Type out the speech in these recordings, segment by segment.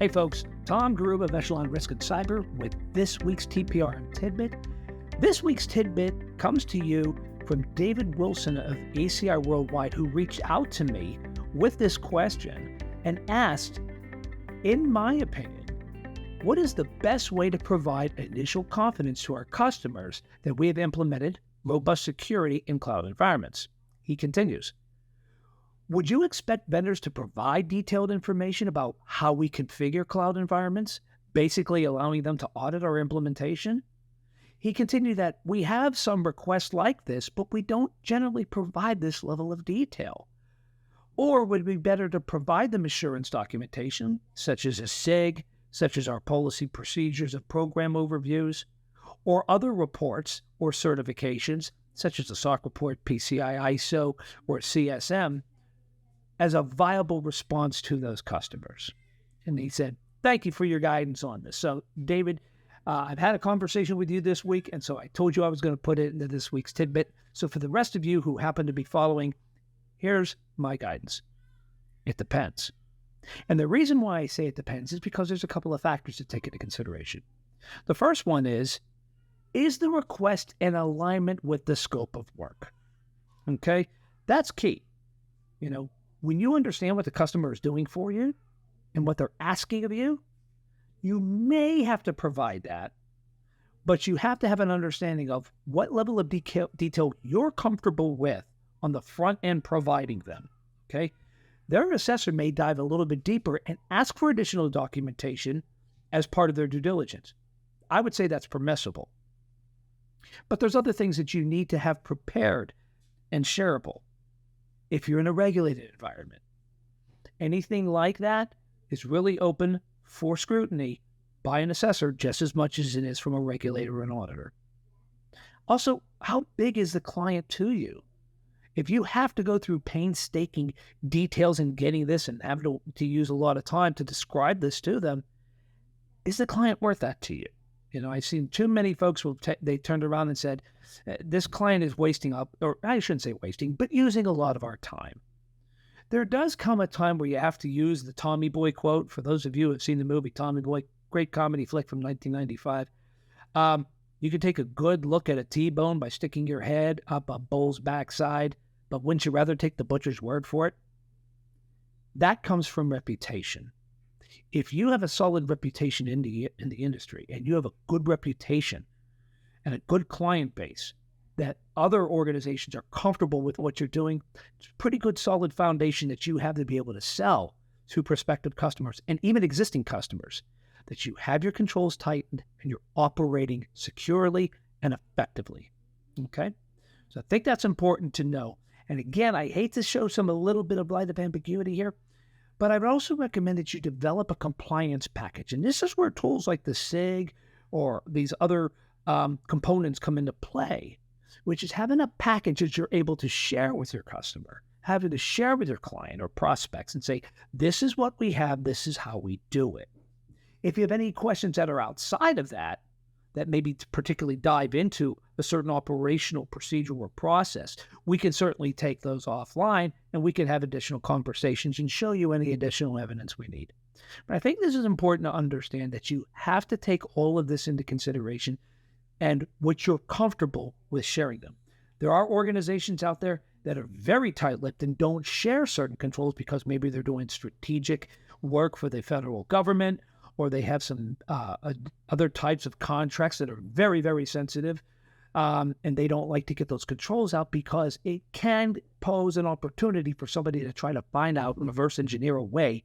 Hey folks, Tom Garrubba of Echelon Risk and Cyber with this week's TPRM Tidbit. This week's Tidbit comes to you from David Wilson of ACI Worldwide, who reached out to me with this question and asked, in my opinion, what is the best way to provide initial confidence to our customers that we have implemented robust security in cloud environments? He continues, would you expect vendors to provide detailed information about how we configure cloud environments, basically allowing them to audit our implementation? He continued that we have some requests like this, but we don't generally provide this level of detail. Or would it be better to provide them assurance documentation, such as a SIG, such as our policy procedures of program overviews, or other reports or certifications, such as the SOC report, PCI ISO, or CSM, as a viable response to those customers? And he said, thank you for your guidance on this. So, David, I've had a conversation with you this week, and so I told you I was going to put it into this week's tidbit. So for the rest of you who happen to be following, here's my guidance. It depends. And the reason why I say it depends is because there's a couple of factors to take into consideration. The first one is the request in alignment with the scope of work? Okay? That's key. When you understand what the customer is doing for you and what they're asking of you, you may have to provide that, but you have to have an understanding of what level of detail you're comfortable with on the front end providing them, okay? Their assessor may dive a little bit deeper and ask for additional documentation as part of their due diligence. I would say that's permissible. But there's other things that you need to have prepared and shareable. If you're in a regulated environment, anything like that is really open for scrutiny by an assessor just as much as it is from a regulator or an auditor. Also, how big is the client to you? If you have to go through painstaking details in getting this and have to use a lot of time to describe this to them, is the client worth that to you? I've seen too many folks they turned around and said, this client is wasting up, or I shouldn't say wasting, but using a lot of our time. There does come a time where you have to use the Tommy Boy quote. For those of you who have seen the movie Tommy Boy, great comedy flick from 1995. You can take a good look at a T-bone by sticking your head up a bull's backside, but wouldn't you rather take the butcher's word for it? That comes from reputation. If you have a solid reputation in the industry and you have a good reputation and a good client base that other organizations are comfortable with what you're doing, it's a pretty good solid foundation that you have to be able to sell to prospective customers and even existing customers, that you have your controls tightened and you're operating securely and effectively. Okay? So I think that's important to know. And again, I hate to show a little bit of light of ambiguity here, but I would also recommend that you develop a compliance package. And this is where tools like the SIG or these other components come into play, which is having a package that you're able to share with your customer, having to share with your client or prospects and say, this is what we have, this is how we do it. If you have any questions that are outside of that maybe particularly dive into a certain operational procedure or process, we can certainly take those offline and we can have additional conversations and show you any additional evidence we need. But I think this is important to understand that you have to take all of this into consideration and what you're comfortable with sharing them. There are organizations out there that are very tight-lipped and don't share certain controls because maybe they're doing strategic work for the federal government, or they have some other types of contracts that are very, very sensitive, and they don't like to get those controls out because it can pose an opportunity for somebody to try to find out and reverse engineer a way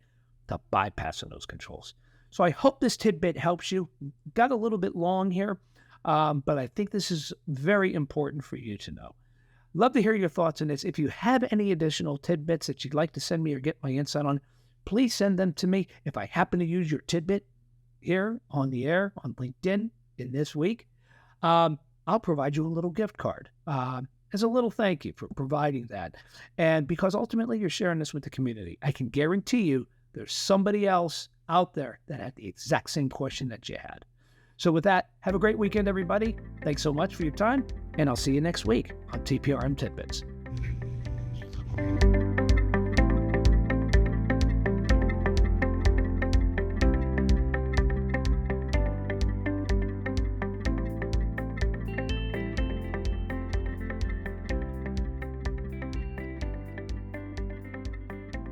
to bypass those controls. So I hope this tidbit helps you. Got a little bit long here, but I think this is very important for you to know. Love to hear your thoughts on this. If you have any additional tidbits that you'd like to send me or get my insight on, please send them to me. If I happen to use your tidbit here on the air, on LinkedIn in this week, I'll provide you a little gift card as a little thank you for providing that. And because ultimately you're sharing this with the community, I can guarantee you there's somebody else out there that had the exact same question that you had. So with that, have a great weekend, everybody. Thanks so much for your time, and I'll see you next week on TPRM Tidbits.